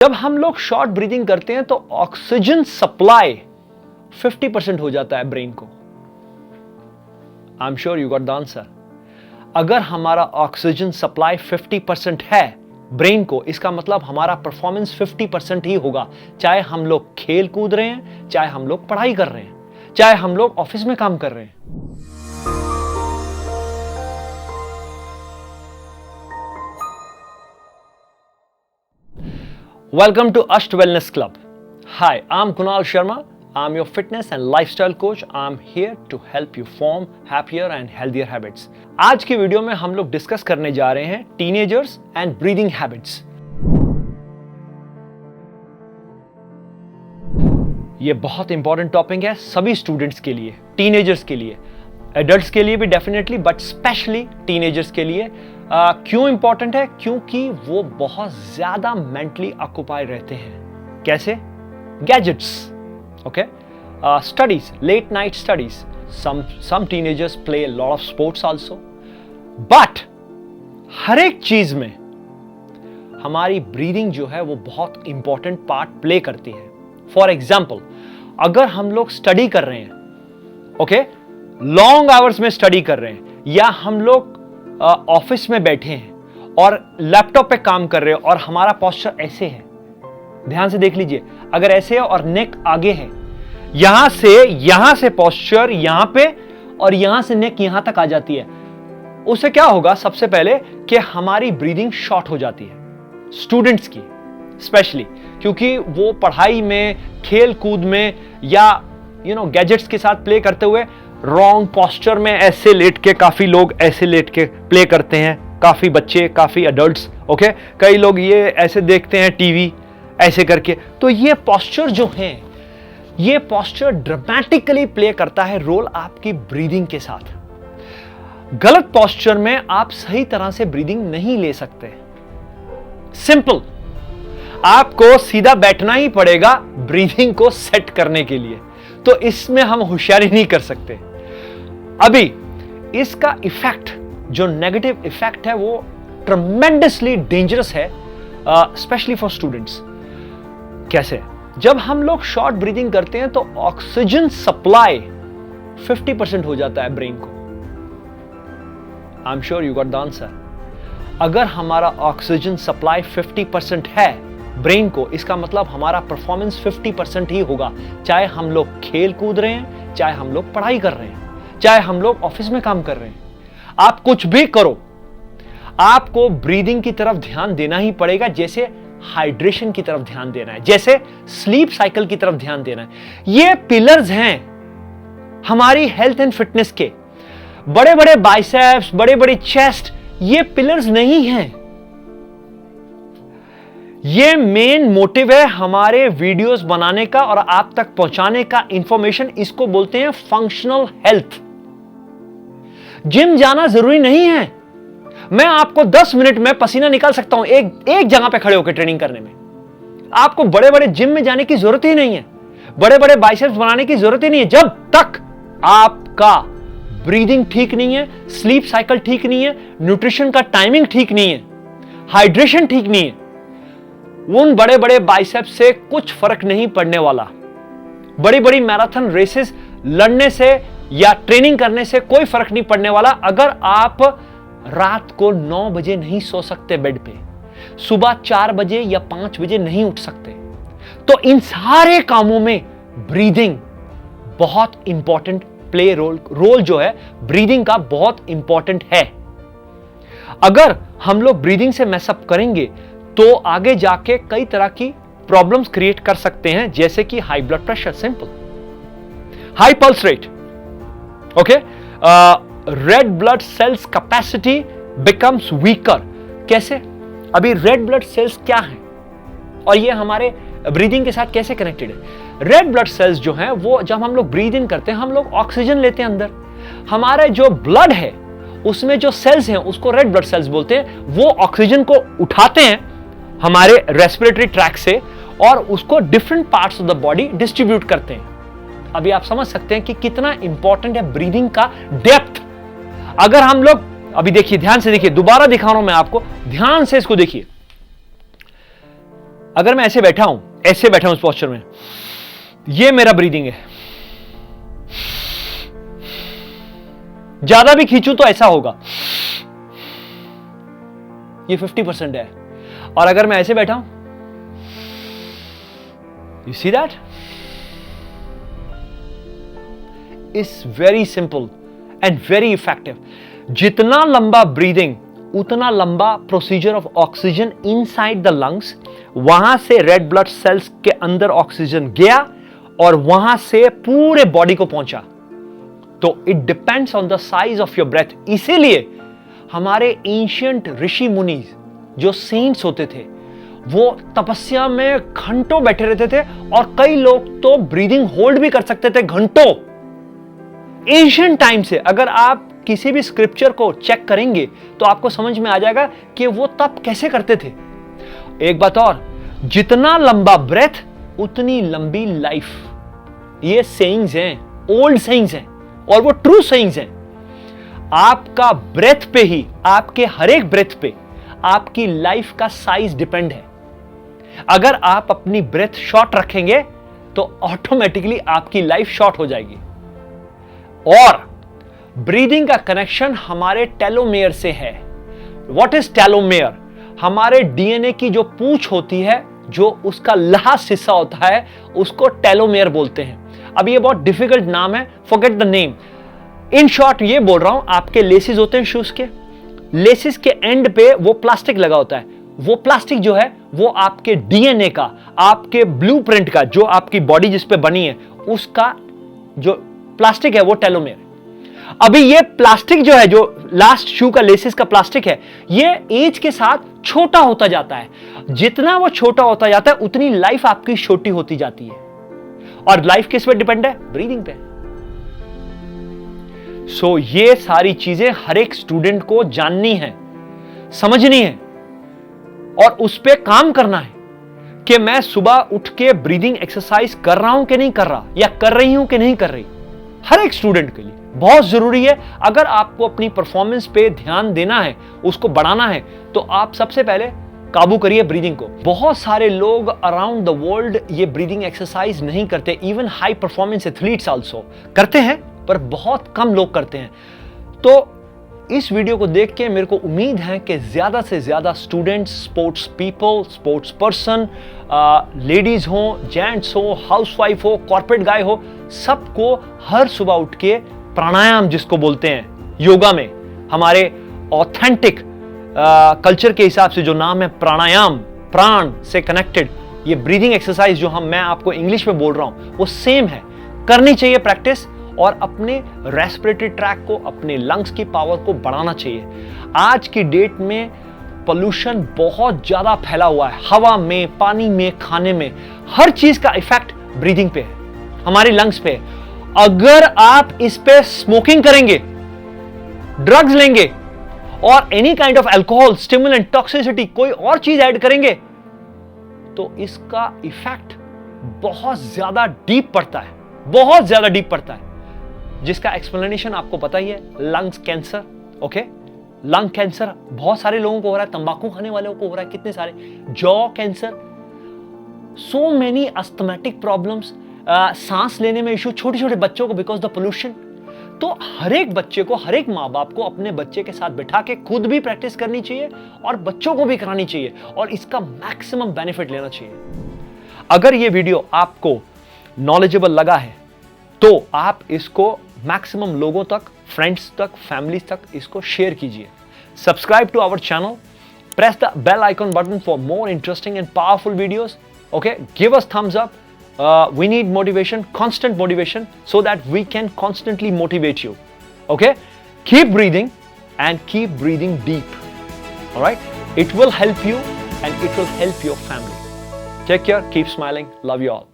जब हम लोग शॉर्ट ब्रीदिंग करते हैं तो ऑक्सीजन सप्लाई 50% हो जाता है ब्रेन को। I am sure you got the answer. अगर हमारा ऑक्सीजन सप्लाई 50% है ब्रेन को, इसका मतलब हमारा परफॉर्मेंस 50% ही होगा, चाहे हम लोग खेल कूद रहे हैं, चाहे हम लोग पढ़ाई कर रहे हैं, चाहे हम लोग ऑफिस में काम कर रहे हैं। Welcome to Asht Wellness Club. Hi, I'm Kunal Sharma. I'm your fitness and lifestyle coach. I'm here to help you form happier and healthier habits. आज की वीडियो में हम लोग डिस्कस करने जा रहे हैं टीनेजर्स एंड ब्रीदिंग हैबिट्स। ये बहुत इंपॉर्टेंट टॉपिक है सभी स्टूडेंट्स के लिए, टीनेजर्स के लिए, एडल्ट्स के लिए भी डेफिनेटली, बट स्पेशली टीनेजर्स के लिए। क्यों इंपॉर्टेंट है? क्योंकि वो बहुत ज्यादा मेंटली ऑक्युपाइड रहते हैं। कैसे? Gadgets, okay, studies, late night studies, some teenagers play lot of sports also, but हर एक चीज में हमारी ब्रीदिंग जो है वो बहुत इंपॉर्टेंट पार्ट प्ले करती है। फॉर एग्जाम्पल, अगर हम लोग स्टडी कर रहे हैं, ओके, लॉन्ग आवर्स में स्टडी कर रहे हैं, या हम लोग ऑफिस में बैठे हैं और लैपटॉप पे काम कर रहे हैं और हमारा पोस्चर ऐसे है, ध्यान से देख लीजिए, अगर ऐसे है और नेक आगे है, यहां से पोस्चर यहां पे और यहां से नेक यहां तक आ जाती है, उससे क्या होगा? सबसे पहले कि हमारी ब्रीदिंग शॉर्ट हो जाती है, स्टूडेंट्स की स्पेशली, क्योंकि वो पढ़ाई में, खेल कूद में, या गैजेट्स के साथ प्ले करते हुए रॉन्ग पोस्चर में ऐसे लेट के, काफी लोग ऐसे लेट के प्ले करते हैं, काफी बच्चे, काफी एडल्ट्स, ओके, कई लोग ये ऐसे देखते हैं टीवी ऐसे करके। तो ये पोस्चर जो है, ये पोस्चर ड्रामेटिकली प्ले करता है रोल आपकी ब्रीदिंग के साथ। गलत पोस्चर में आप सही तरह से ब्रीदिंग नहीं ले सकते। सिंपल, आपको सीधा बैठना ही पड़ेगा ब्रीदिंग को सेट करने के लिए। तो इसमें हम होशियारी नहीं कर सकते। अभी इसका इफेक्ट, जो नेगेटिव इफेक्ट है, वो ट्रमेंडसली डेंजरस है, स्पेशली फॉर स्टूडेंट्स। कैसे? जब हम लोग शॉर्ट ब्रीदिंग करते हैं तो ऑक्सीजन सप्लाई 50% हो जाता है ब्रेन को। I am sure you got the answer. अगर हमारा ऑक्सीजन सप्लाई 50% है ब्रेन को, इसका मतलब हमारा परफॉर्मेंस 50% ही होगा, चाहे हम लोग खेल कूद रहे हैं, चाहे हम लोग पढ़ाई कर रहे हैं, चाहे हम लोग ऑफिस में काम कर रहे हैं। आप कुछ भी करो, आपको ब्रीदिंग की तरफ ध्यान देना ही पड़ेगा, जैसे हाइड्रेशन की तरफ ध्यान देना है, जैसे स्लीप साइकिल की तरफ ध्यान देना है। ये पिलर्स हैं हमारी हेल्थ एंड फिटनेस के। बड़े बड़े बाइसेप्स, बड़े बड़े चेस्ट, ये पिलर्स नहीं हैं। ये मेन मोटिव है हमारे वीडियोस बनाने का और आप तक पहुंचाने का इंफॉर्मेशन। इसको बोलते हैं फंक्शनल हेल्थ। जिम जाना जरूरी नहीं है। मैं आपको 10 मिनट में पसीना निकाल सकता हूं एक जगह पे खड़े होकर ट्रेनिंग करने में। आपको बड़े बड़े जिम में जाने की जरूरत ही नहीं है, बड़े बड़े बाइसेप्स बनाने की जरूरत ही नहीं है, जब तक आपका ब्रीदिंग ठीक नहीं है, स्लीप साइकिल ठीक नहीं है, न्यूट्रिशन का टाइमिंग ठीक नहीं है, हाइड्रेशन ठीक नहीं है। उन बड़े बड़े बाइसेप्स से कुछ फर्क नहीं पड़ने वाला। बड़ी बड़ी मैराथन रेसेस लड़ने से या ट्रेनिंग करने से कोई फर्क नहीं पड़ने वाला अगर आप रात को 9 बजे नहीं सो सकते बेड पे, सुबह 4 बजे या 5 बजे नहीं उठ सकते। तो इन सारे कामों में ब्रीदिंग बहुत इंपॉर्टेंट प्ले रोल जो है ब्रीदिंग का बहुत इंपॉर्टेंट है। अगर हम लोग ब्रीदिंग से मैसअप करेंगे तो आगे जाके कई तरह की प्रॉब्लम्स क्रिएट कर सकते हैं, जैसे कि high blood pressure, simple, high pulse rate, okay, red blood cells capacity becomes weaker. कैसे? अभी रेड ब्लड सेल्स क्या है और ये हमारे ब्रीदिंग के साथ कैसे कनेक्टेड है? रेड ब्लड सेल्स जो हैं वो, जब हम लोग ब्रीद इन करते हैं, हम लोग ऑक्सीजन लेते हैं अंदर, हमारे जो ब्लड है उसमें जो सेल्स हैं उसको रेड ब्लड सेल्स बोलते हैं। वो ऑक्सीजन को उठाते हैं हमारे रेस्पिरेटरी ट्रैक से और उसको different parts of the body distribute करते हैं। अभी आप समझ सकते हैं कि कितना इंपॉर्टेंट है ब्रीदिंग का डेप्थ। अगर हम लोग, अभी देखिए, ध्यान से देखिए, दोबारा दिखा रहा हूं मैं आपको, ध्यान से इसको देखिए। अगर मैं ऐसे बैठा हूं इस पोस्चर में, ये मेरा ब्रीदिंग है। ज्यादा भी खींचूं तो ऐसा होगा, ये 50% है। और अगर मैं ऐसे बैठा हूं, you see that, is very simple and very effective. जितना लंबा ब्रीदिंग, उतना लंबा procedure of oxygen inside the lungs, वहां से रेड ब्लड सेल्स के अंदर ऑक्सीजन गया और वहां से पूरे बॉडी को पहुंचा। तो it depends on the size of your breath. इसीलिए हमारे एंशिएंट ऋषि मुनि जो सेंट्स होते थे, वो तपस्या में घंटों बैठे रहते थे, और कई लोग तो ब्रीदिंग होल्ड भी कर सकते थे घंटों। एंशिएंट टाइम से अगर आप किसी भी स्क्रिप्चर को चेक करेंगे तो आपको समझ में आ जाएगा कि वो तप कैसे करते थे। एक बात और, जितना लंबा ब्रेथ उतनी लंबी लाइफ। ये सेइंग्स हैं, ओल्ड सेइंग्स हैं, और वो ट्रू सेइंग्स हैं। आपका ब्रेथ पे ही, आपके हर एक ब्रेथ पे आपकी लाइफ का साइज डिपेंड है। अगर आप अपनी ब्रेथ शॉर्ट रखेंगे तो ऑटोमेटिकली आपकी लाइफ शॉर्ट हो जाएगी। और ब्रीदिंग का कनेक्शन हमारे टेलोमेयर से है। What is telomere? हमारे डीएनए की जो पूंछ होती है, जो उसका लास्ट हिस्सा होता है, उसको टेलोमेयर बोलते हैं। अब ये बहुत डिफिकल्ट नाम है, forget the name. In short ये बोल रहा हूं, आपके लेसिस होते हैं शूज के, लेसिस के एंड पे वो प्लास्टिक लगा होता है। वो प्लास्टिक जो है वो आपके डीएनए का, आपके ब्लूप्रिंट का, जो आपकी बॉडी जिस पे बनी है उसका जो प्लास्टिक है वो टेलोमेयर। अभी ये प्लास्टिक जो है, जो लास्ट शू का लेसिस का प्लास्टिक है, ये एज के साथ छोटा होता जाता है। जितना वो छोटा होता जाता है उतनी लाइफ आपकी छोटी होती जाती है। और लाइफ किस पे डिपेंड है? ब्रीदिंग पे। सो ये सारी चीजें हर एक स्टूडेंट को जाननी है, समझनी है, और उस पे काम करना है कि मैं सुबह उठ के ब्रीदिंग एक्सरसाइज कर रहा हूं कि नहीं कर रहा, या कर रही हूं कि नहीं कर रही। हर एक स्टूडेंट के लिए बहुत जरूरी है। अगर आपको अपनी परफॉर्मेंस पे ध्यान देना है, उसको बढ़ाना है, तो आप सबसे पहले काबू करिए ब्रीदिंग को। बहुत सारे लोग अराउंड द वर्ल्ड ये ब्रीदिंग एक्सरसाइज नहीं करते। Even high performance athletes also करते हैं, पर बहुत कम लोग करते हैं। तो इस वीडियो को देख के मेरे को उम्मीद है कि ज्यादा से ज्यादा students, sports people, sports person, ladies हो, जेंट्स हो, हाउसवाइफ हो, कॉर्पोरेट गाय हो, सबको हर सुबह उठ के प्राणायाम, जिसको बोलते हैं योगा में, हमारे ऑथेंटिक कल्चर के हिसाब से जो नाम है प्राणायाम, प्राण से कनेक्टेड ये ब्रीदिंग एक्सरसाइज जो मैं आपको इंग्लिश में बोल रहा हूं, वो सेम है। करनी चाहिए प्रैक्टिस, और अपने रेस्पिरेटरी ट्रैक को, अपने लंग्स की पावर को बढ़ाना चाहिए। आज की डेट में पोल्यूशन बहुत ज्यादा फैला हुआ है, हवा में, पानी में, खाने में, हर चीज का इफेक्ट ब्रीदिंग पे है, हमारी लंग्स पे है। अगर आप इस पे स्मोकिंग करेंगे, ड्रग्स लेंगे, और any kind of alcohol, stimulant, toxicity, कोई और चीज ऐड करेंगे, तो इसका इफेक्ट बहुत ज्यादा डीप पड़ता है, बहुत ज्यादा डीप पड़ता है, जिसका एक्सप्लेनेशन आपको पता ही है, lungs cancer. Okay, lung cancer बहुत सारे लोगों को हो रहा है, तंबाकू खाने वालों को हो रहा है, कितने सारे, jaw cancer, so many asthmatic problems, सांस लेने में इशू, छोटे छोटे बच्चों को बिकॉज द पोल्यूशन। तो हर एक बच्चे को, हर एक माँ बाप को अपने बच्चे के साथ बिठा के खुद भी प्रैक्टिस करनी चाहिए और बच्चों को भी करानी चाहिए, और इसका मैक्सिमम बेनिफिट लेना चाहिए। अगर ये वीडियो आपको नॉलेजेबल लगा है तो आप इसको मैक्सिमम लोगों तक, फ्रेंड्स तक, फैमिलीज तक इसको शेयर कीजिए। Subscribe to our channel, press the bell icon button for more interesting and powerful videos. Okay, give us thumbs up. We need motivation, constant motivation, so that we can constantly motivate you. Okay, keep breathing and keep breathing deep. All right, it will help you and it will help your family. Take care, keep smiling, love you all.